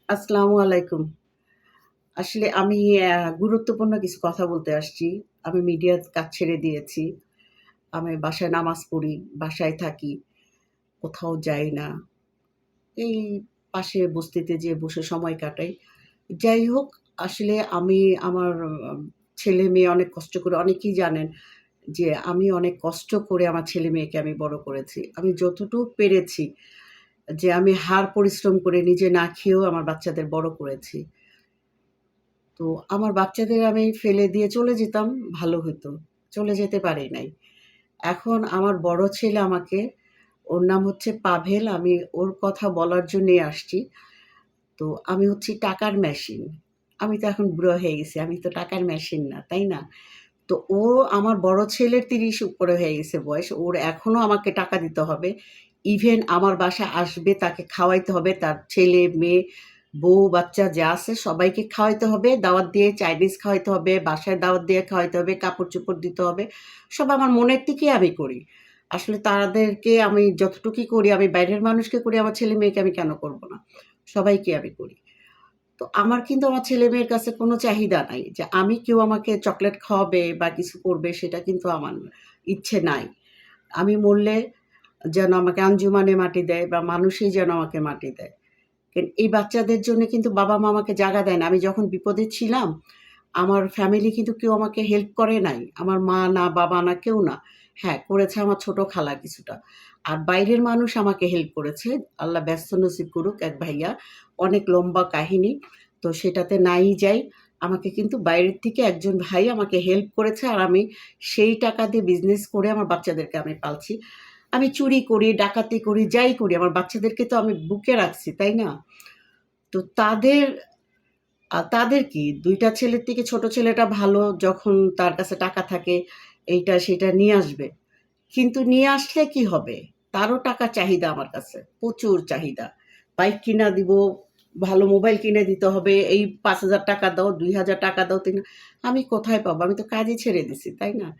আসসালামু আলাইকুম। আসলে আমি গুরুত্বপূর্ণ কিছু কথা বলতে আসছি। আমি মিডিয়ার কাজ ছেড়ে দিয়েছি। আমি বাসায় নামাজ পড়ি, বাসায় থাকি, কোথাও যাই না। এই পাশে বস্তিতে যেয়ে বসে সময় কাটাই। যাই হোক, আসলে আমি আমার ছেলে-মেয়ে অনেক কষ্ট করে অনেকেই জানেন যে আমি অনেক কষ্ট করে আমার ছেলে-মেয়েকে আমি বড় করেছি। আমি যতটুক পেরেছি যে আমি হাড় পরিশ্রম করে নিজে না খেয়েও আমার বাচ্চাদের বড় করেছি। তো আমার বাচ্চাদের আমি ফেলে দিয়ে চলে যেতাম, ভালো হইতো। চলে যেতে পারি নাই। এখন আমার বড় ছেলে আমাকে, ওর নাম হচ্ছে পাভেল। আমি ওর কথা বলার জন্যই আসছি। তো আমি হচ্ছি টাকার মেশিন। আমি তো এখন বুড়ো হয়ে গেছি। আমি তো টাকার মেশিন না, তাই না? তো ও আমার বড় ছেলের ৩০ উপরে হয়ে গেছে বয়স। ওর এখনো আমাকে টাকা দিতে হবে। ইভেন আমার বাসায় আসবে, তাকে খাওয়াইতে হবে। তার ছেলে, মেয়ে, বউ, বাচ্চা যা আছে সবাইকে খাওয়াইতে হবে। দাওয়াত দিয়ে চাইনিজ খাওয়াইতে হবে, বাসায় দাওয়াত দিয়ে খাওয়াইতে হবে, কাপড়-চোপড় দিতে হবে। সব আমার মনের থেকেই আমি করি। আসলে তাদেরকে আমি যতটুকুই করি, আমি বাইরের মানুষকে করি, আমার ছেলে-মেয়েকে আমি কেন করব না? সবাইকে আমি করি। তো আমার কিন্তু আমার ছেলে-মেয়ের কাছে কোনো চাহিদা নাই যে কেউ আমাকে চকোলেট খাওয়াবে বা কিছু করবে সেটা কিন্তু আমার ইচ্ছে নাই। আমি মরলে যেন আমাকে আঞ্জুমানে মাটি দেয় বা মানুষই যেন আমাকে মাটি দেয়। এই বাচ্চাদের জন্য কিন্তু বাবা-মা আমাকে জাগা দেয় না। আমি যখন বিপদে ছিলাম, আমার ফ্যামিলি কিন্তু কেউ আমাকে হেল্প করে নাই। আমার মা না, বাবা না, কেউ না। হ্যাঁ, করেছে আমার ছোট খালা কিছুটা। আর বাইরের মানুষ আমাকে হেল্প করেছে। আল্লাহ ব্যস্ত নসিব করুক এক ভাইয়া। অনেক লম্বা কাহিনী। তো সেটাতে নাই যাই। আমাকে কিন্তু বাইরের থেকে একজন ভাই আমাকে হেল্প করেছে আর আমি সেই টাকা দিয়ে বিজনেস করে আমার বাচ্চাদেরকে আমি পালছি। আমি চুরি করি, ডাকাতি করি, যাই করি আমার বাচ্চাদেরকে তো আমি বুকে রাখছি, তাই না? তো তাদের কি ২ টা ছেলের থেকে ছোট ছেলেটা ভালো, যখন তার কাছে টাকা থাকে এইটা সেটা নিয়ে আসবে। কিন্তু নিয়ে আসলে কি হবে? তারও টাকার চাহিদা আমার কাছে, প্রচুর চাহিদা। বাইক কিনা দিব, ভালো মোবাইল কিনে দিতে হবে, এই ৳৫,০০০ দাও, ৳২,০০০ দাও, আমি কোথায় পাবো? আমি তো কাজই ছেড়ে দিছি, তাই না?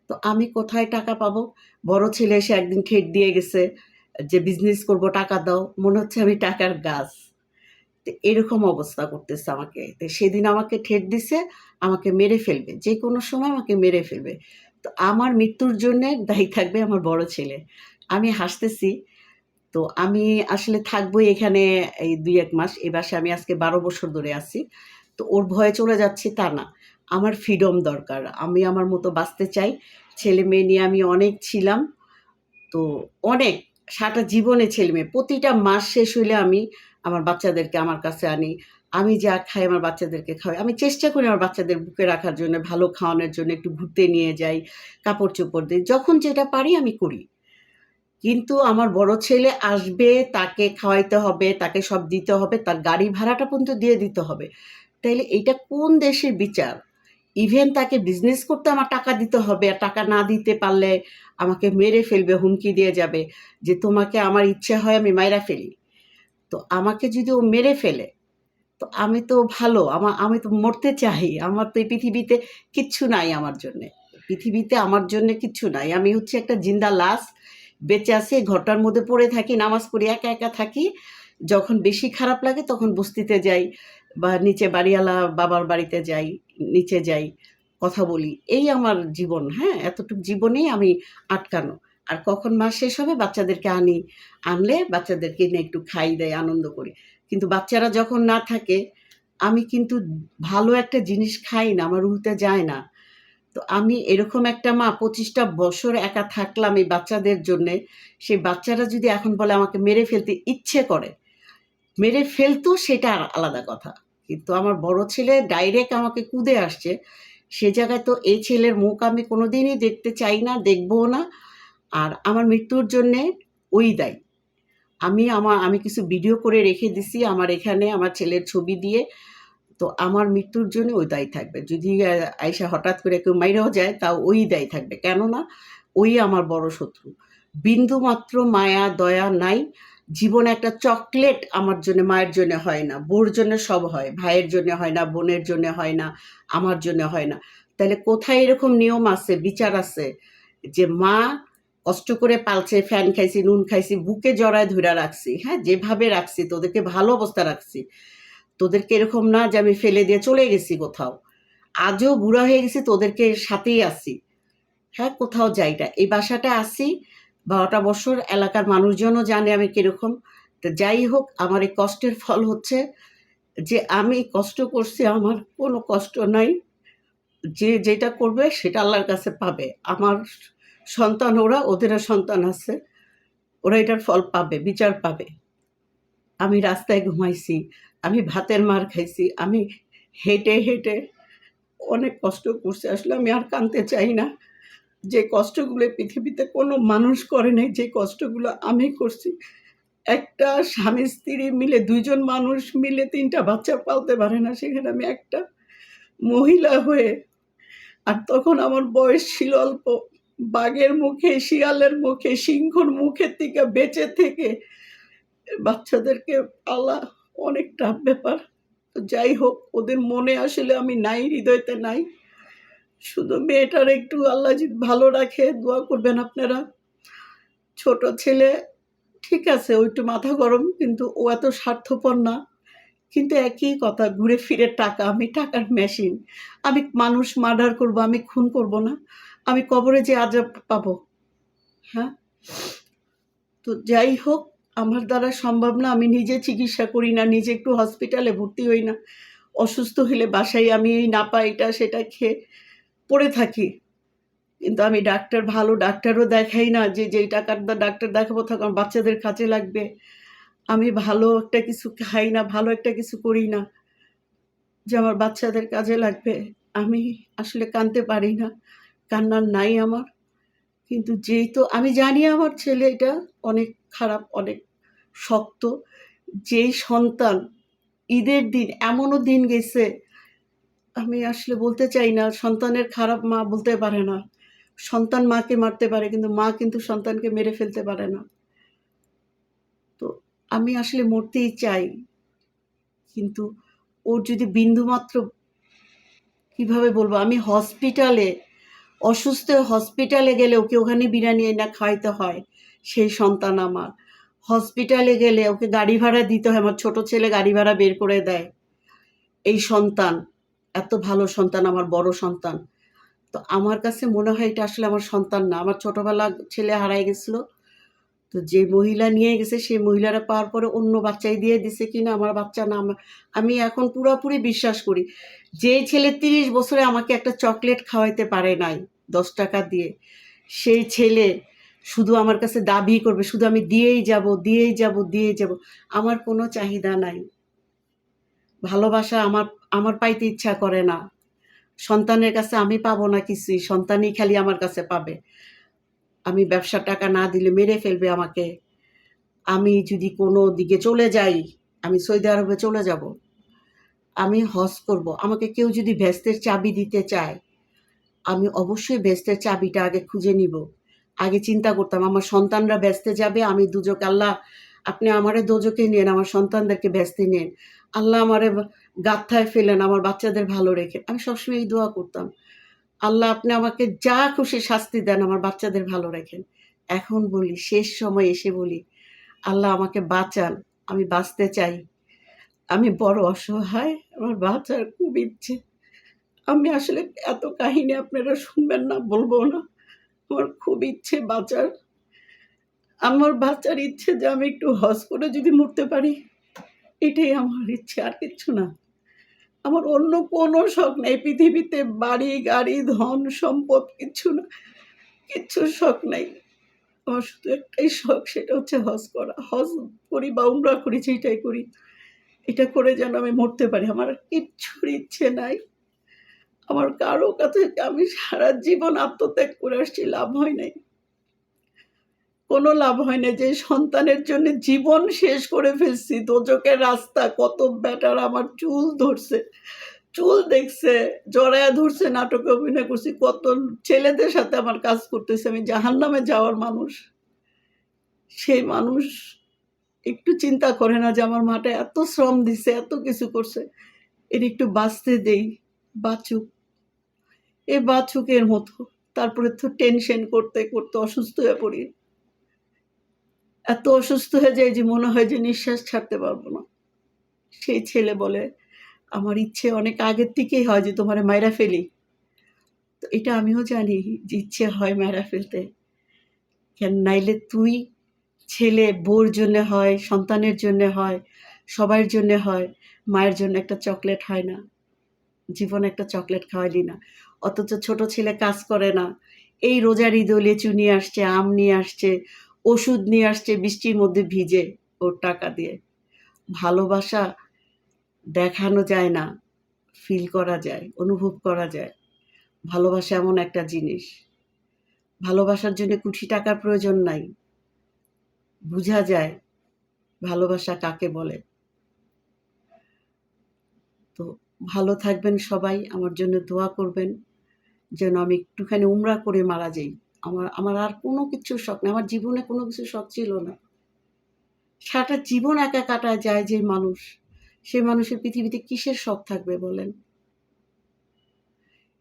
তো আমি কোথায় টাকা পাবো? বড় ছেলে এসে একদিন ঠেট দিয়ে গেছে যে, "বিজনেস করব, টাকা দাও।" মনে হচ্ছে আমি টাকার গাছ। তো এরকম অবস্থা করতেছে আমাকে। তো সেদিন আমাকে ঠেট দিছে, আমাকে মেরে ফেলবে। যেকোনো সময় আমাকে মেরে ফেলবে। তো আমার মৃত্যুর জন্যে দায়ী থাকবে আমার বড় ছেলে। আমি হাসতেছি। তো আমি আসলে থাকবোই এখানে এই ২-১ মাস। এ বাসায় আমি আজকে ১২ বছর ধরে আছি। তো ওর ভয়ে চলে যাচ্ছি তা না। আমার ফ্রিডম দরকার। আমি আমার মতো বাঁচতে চাই। ছেলে-মেয়ে নিয়ে আমি অনেক ছিলাম। তো অনেক সারাটা জীবনে ছেলে-মেয়ে প্রতিটা মাস শেষ হইলে আমি আমার বাচ্চাদেরকে আমার কাছে আনি। আমি যা খাই আমার বাচ্চাদেরকে খাওয়াই। আমি চেষ্টা করি আমার বাচ্চাদের বুকে রাখার জন্য, ভালো খাওয়ানোর জন্য, একটু ঘুরতে নিয়ে যাই, কাপড়-চোপড় দেই। যখন যেটা পারি আমি করি। কিন্তু আমার বড় ছেলে আসবে, তাকে খাওয়াইতে হবে, তাকে সব দিতে হবে, তার গাড়ি ভাড়াটা পর্যন্ত দিয়ে দিতে হবে। তাইলে এইটা কোন দেশের বিচার? ইভেন তাকে বিজনেস করতে আমার টাকা দিতে হবে। আর টাকা না দিতে পারলে আমাকে মেরে ফেলবে, হুমকি দিয়ে যাবে যে, "তোমাকে আমার ইচ্ছা হয় আমি মাইরা ফেলি।" তো আমাকে যদি ও মেরে ফেলে, তো আমি তো ভালো। আমি তো মরতে চাই। আমার তো এই পৃথিবীতে কিচ্ছু নাই আমার জন্যে। পৃথিবীতে আমার জন্যে কিচ্ছু নাই। আমি হচ্ছি একটা জিন্দা লাশ। বেঁচে আছি, ঘরটার মধ্যে পড়ে থাকি, নামাজ পড়ি, একা, একা থাকি। যখন বেশি খারাপ লাগে তখন বস্তিতে যাই বা নিচে বাড়িওয়ালা বাবার বাড়িতে যাই, নিচে যাই, কথা বলি। এই আমার জীবন, হ্যাঁ? এতটুক জীবনেই আমি আটকানো। আর কখন মাস শেষ হবে বাচ্চাদেরকে আনি। আনলে বাচ্চাদেরকে নিয়ে একটু খাই-দাই, আনন্দ করি। কিন্তু বাচ্চারা যখন না থাকে, আমি কিন্তু ভালো একটা জিনিস খাই না, আমার রুহুতে যায় না। তো আমি এরকম একটা মা ২৫ টা বছর একা থাকলাম এই বাচ্চাদের জন্যে। সেই বাচ্চারা যদি এখন বলে আমাকে মেরে ফেলতে ইচ্ছে করে, মেরে ফেলতো সেটা আলাদা কথা। কিন্তু আমার বড় ছেলে ডাইরেক্ট আমাকে কুঁদে আসছে। সে জায়গায় তো এই ছেলের মুখ আমি কোনোদিনই দেখতে চাই না, দেখবও না। আর আমার মৃত্যুর জন্যে ওই দায়ী। আমি কিছু ভিডিও করে রেখে দিছি আমার এখানে আমার ছেলের ছবি দিয়ে। তো আমার মৃত্যুর জন্য ওই দায়ী থাকবে। যদি আইসা হঠাৎ করে কেউ মাইরাও যায় তাও ওই দায়ী থাকবে। কেননা ওই আমার বড় শত্রু। বিন্দুমাত্র মায়া দয়া নাই। জীবনে একটা চকলেট আমার জন্যে মায়ের জন্যে হয় না। বউর জন্যে সব হয়। ভাইয়ের জন্যে হয় না, বোনের জন্যে হয় না, আমার জন্যে হয় না। তাইলে কোথায় এরকম নিয়ম আছে, বিচার আছে যে মা কষ্ট করে পালছে, ফ্যান খাইছি, নুন খাইছি, বুকে জড়ায় ধইরা রাখছি, হ্যাঁ? যেভাবে রাখছি তোদেরকে ভালো অবস্থায় রাখছি। তোদেরকে এরকম না যে আমি ফেলে দিয়ে চলে গেছি কোথাও, আজও বুড়া হয়ে গেছি, তোদেরকে সাথেই আছি। হ্যাঁ, কোথাও যাই না, এই বাসাটা আছি 12টা বছর। এলাকার মানুষজনও জানে আমি কিরকম। তো যাই হোক, আমার এই কষ্টের ফল হচ্ছে যে আমি কষ্ট করছি, আমার কোনো কষ্ট নাই। যে যেটা করবে সেটা আল্লাহর কাছে পাবে। আমার সন্তান, ওদেরও সন্তান আছে, ওরা এটার ফল পাবে, বিচার পাবে। আমি রাস্তায় ঘুমাইছি, আমি ভাতের মার খাইছি, আমি হেঁটে হেঁটে অনেক কষ্ট করছি। আসলে আমি আর কাঁদতে চাই না। যে কষ্টগুলো পৃথিবীতে কোনো মানুষ করে নাই, যে কষ্টগুলো আমি করছি। একটা স্বামী স্ত্রী মিলে, 2জন মানুষ মিলে 3টা বাচ্চা পালতে পারে না, সেখানে আমি একটা মহিলা হয়ে, আর তখন আমার বয়স ছিল অল্প, বাঘের মুখে, শিয়ালের মুখে, সিংহর মুখের থেকে বেঁচে থেকে বাচ্চাদেরকে পালা অনেক টাফ ব্যাপার। তো যাই হোক, ওদের মনে আসলে আমি নাই, হৃদয়তে নাই। শুধু মেয়েটার একটু আল্লাহ যদি ভালো রাখে, দোয়া করবেন আপনারা। ছোট ছেলে ঠিক আছে, ও একটু মাথা গরম, কিন্তু ও এত স্বার্থপর না। কিন্তু একই কথা, ঘুরে ফিরে টাকা, আমি টাকার মেশিন। আমি মানুষ মার্ডার করব, আমি খুন করব না, আমি কবরে যে আজাব পাবো। হ্যাঁ, তো যাই হোক, আমার দ্বারা সম্ভব না, আমি নিজে চিকিৎসা করি না, নিজে একটু হসপিটালে ভর্তি হই না, অসুস্থ হলে বাসায় আমি এই নাপা এটা সেটা খেয়ে পড়ে থাকি। কিন্তু আমি ডাক্তার, ভালো ডাক্তারও দেখাই না, যে যেই টাকার ডাক্তার দেখাবো থাক আমার বাচ্চাদের কাজে লাগবে। আমি ভালো একটা কিছু খাই না, ভালো একটা কিছু করি না যে আমার বাচ্চাদের কাজে লাগবে। আমি আসলে কাঁদতে পারি না, কান্নার নাই আমার। কিন্তু যেই তো আমি জানি আমার ছেলে এটা অনেক খারাপ, অনেক শক্ত। যেই সন্তান, ঈদের দিন এমনও দিন গেছে, আমি আসলে বলতে চাই না, সন্তানের খারাপ মা বলতে পারে না। সন্তান মাকে মারতে পারে, কিন্তু মা কিন্তু সন্তানকে মেরে ফেলতে পারে না। তো আমি আসলে মরতেই চাই, কিন্তু ওর যদি বিন্দুমাত্র, কিভাবে বলবো, আমি হসপিটালে অসুস্থ, হসপিটালে গেলে ওকে ওখানে বিরিয়ানি এনে খাওয়াইতে হয়। সেই সন্তান আমার, হসপিটালে গেলে ওকে গাড়ি ভাড়া দিতে হয়, আমার ছোট ছেলে গাড়ি ভাড়া বের করে দেয়। এই সন্তান, এত ভালো সন্তান, আমার বড় সন্তান। তো আমার কাছে মনে হয় এটা আসলে আমার সন্তান না। আমার ছোটবেলা ছেলে হারাই গেছিল, তো যে মহিলা নিয়ে গেছে সেই মহিলারা পাওয়ার পরে অন্য বাচ্চাই দিয়ে দিছে কিনা আমার বাচ্চা না। আমি এখন পুরোপুরি বিশ্বাস করি, যে ছেলে 30 বছরে আমাকে একটা চকলেট খাওয়াইতে পারে নাই 10 টাকা দিয়ে, সেই ছেলে শুধু আমার কাছে দাবি করবে, শুধু আমি দিয়েই যাব, দিয়েই যাব, দিয়েই যাব। আমার কোনো চাহিদা নাই, ভালোবাসা আমার আমার পাইতে ইচ্ছা করে না। সন্তানের কাছে আমি পাবো না কিছুই, সন্তানই খালি আমার কাছে পাবে। আমি ব্যবসার টাকা না দিলে মেরে ফেলবে আমাকে। আমি যদি কোনো দিকে চলে যাই, আমি সৌদি আরবে চলে যাব, আমি হজ করব, আমাকে কেউ যদি ভেস্তের চাবি দিতে চায়, আমি অবশ্যই ভেস্তের চাবিটা আগে খুঁজে নিব। আগে চিন্তা করতাম আমার সন্তানরা ভেস্তে যাবে, আমি দুজক, আল্লাহ আপনি আমারে দোজকে নেন, আমার সন্তানদেরকে ভেস্তে নেন, আল্লাহ আমারে গাথায় ফেলেন, আমার বাচ্চাদের ভালো রেখে। আমি সবসময় এই দোয়া করতাম, আল্লাহ আপনি আমাকে যা খুশি শাস্তি দেন, আমার বাচ্চাদের ভালো রাখেন। এখন বলি, শেষ সময় এসে বলি, আল্লাহ আমাকে বাঁচান, আমি বাঁচতে চাই। আমি বড় অসহায়, আমার বাঁচার খুব ইচ্ছে। আমি আসলে এত কাহিনী আপনারা শুনবেন না, বলবো না। আমার খুব ইচ্ছে বাঁচার। আমার বাঁচার ইচ্ছে যে আমি একটু হজ করে যদি মরতে পারি, এটাই আমার ইচ্ছে, আর কিচ্ছু না। আমার অন্য কোনো শখ নেই পৃথিবীতে, বাড়ি গাড়ি ধন সম্পদ কিচ্ছু না, কিচ্ছুর শখ নাই। আমার শুধু একটাই শখ, সেটা হচ্ছে হজ করা। হজ করি বা উমরা করি, যেটাই করি, এটা করে যেন আমি মরতে পারি। আমার আর কিচ্ছুর ইচ্ছে নাই। আমার কারো কাছে, আমি সারা জীবন আত্মত্যাগ করে আসছি, লাভ হয় নাই, কোনো লাভ হয় না। যে সন্তানের জন্য জীবন শেষ করে ফেলছি, দোজকের রাস্তা, কত বেটার আমার চুল ধরছে, চুল দেখছে, জড়ায়া ধরছে, নাটকে অভিনয় করছি, কত ছেলেদের সাথে আমার কাজ করতেছে। আমি জাহান্নামে যাওয়ার মানুষ। সেই মানুষ একটু চিন্তা করে না যে আমার মাটা এত শ্রম দিছে, এত কিছু করছে, এর একটু বাঁচতে দেই, বাঁচুক, এ বাঁচুক এর মতো। তারপরে তো টেনশন করতে করতে অসুস্থ হয়ে পড়ি, এত অসুস্থ হয়ে যায় যে মনে হয় যে নিঃশ্বাস ছাড়তে পারবো না। সেই ছেলে বলে, আমার ইচ্ছে অনেক আগের থেকেই হয় যে তোমারে মাইরা ফেলি। তো এটা আমিও জানি যে ইচ্ছে হয় মাইরা ফেলতে। কেন নাইলে তুই ছেলে বউর জন্যে হয়, সন্তানের জন্যে হয়, সবার জন্যে হয়। মায়ের জন্য একটা চকলেট হয় না। জীবনে একটা চকলেট খাওয়াইলি না। অথচ ছোট ছেলে কাজ করে না। এই রোজার ঈদে লিচু নিয়ে আসছে, আম নিয়ে আসছে, ওষুধ নিয়ে আসছে বৃষ্টির মধ্যে ভিজে ওর টাকা দিয়ে। ভালোবাসা দেখানো যায় না, ফিল করা যায়, অনুভব করা যায়। ভালোবাসা এমন একটা জিনিস। ভালোবাসার জন্য কোটি টাকার প্রয়োজন নাই। বুঝা যায় ভালোবাসা কাকে বলে। তো ভালো থাকবেন সবাই, আমার জন্য দোয়া করবেন যেন আমি একটুখানি উমরা করে মারা যাই। আমার আমার আর কোনো কিছুর শখ নেই। আমার জীবনে কোনো কিছুর শখ ছিল না। সারাটা জীবন একা কাটায় যায় যে মানুষ, সে মানুষের পৃথিবীতে কিসের শখ থাকবে বলেন?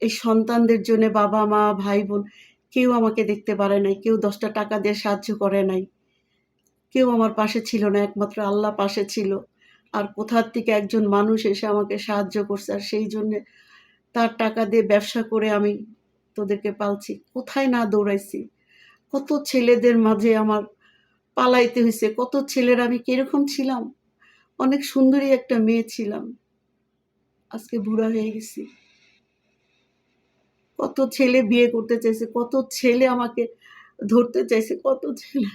এই সন্তানদের জন্য বাবা মা ভাই বোন কেউ আমাকে দেখতে পারে নাই, কেউ 10টা টাকা দিয়ে সাহায্য করে নাই, কেউ আমার পাশে ছিল না, একমাত্র আল্লাহ পাশে ছিল। আর কোথার থেকে একজন মানুষ এসে আমাকে সাহায্য করছে, আর সেই জন্যে তার টাকা দিয়ে ব্যবসা করে আমি তোদেরকে পালছি। কোথায় না দৌড়াইছি, কত ছেলেদের মাঝে আমার পালাইতে হয়েছে, কত ছেলের আমি কিরকম ছিলাম, অনেক সুন্দরী একটা মেয়ে ছিলাম, আজকে বুড়া হয়ে গেছি। কত ছেলে বিয়ে করতে চাইছে, কত ছেলে আমাকে ধরতে চাইছে, কত ছেলে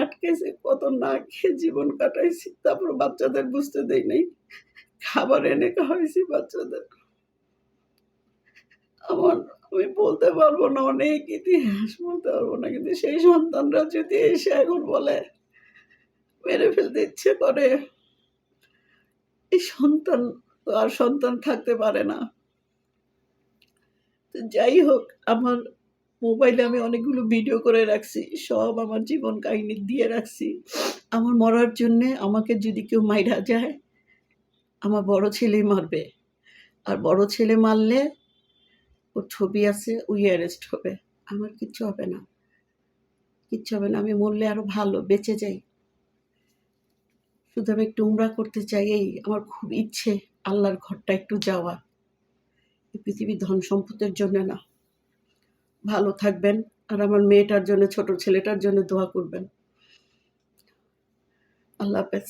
আটকেছে, কত না খেয়ে জীবন কাটাইছি, তারপর বাচ্চাদের বুঝতে দেই নাই, খাবার এনে খাওয়াইছি বাচ্চাদের। আমার আমি বলতে পারবো না, অনেক ইতিহাস বলতে পারবো না, কিন্তু সেই সন্তানরা যদি এসে এখন বলে মেরে ফেলতে ইচ্ছে করে, এই সন্তান তো আর সন্তান থাকতে পারে না। তো যাই হোক, আমার মোবাইলে আমি অনেকগুলো ভিডিও করে রাখছি, সব আমার জীবন কাহিনী দিয়ে রাখছি। আমার মরার জন্যে আমাকে যদি কেউ মাইরা যায়, আমার বড় ছেলেই মারবে। আর বড় ছেলে মারলে ওর ছবি আছে, ওই অ্যারেস্ট হবে। আমার কিচ্ছু হবে না, কিচ্ছু হবে না। আমি মরলে আরো ভালো, বেঁচে যাই। শুধু আমি একটু উমরা করতে চাই, এই আমার খুব ইচ্ছে, আল্লাহর ঘরটা একটু যাওয়া। এই পৃথিবীর ধন সম্পদের জন্য না। ভালো থাকবেন, আর আমার মেয়েটার জন্য, ছোট ছেলেটার জন্য দোয়া করবেন। আল্লাহ হাফেজ।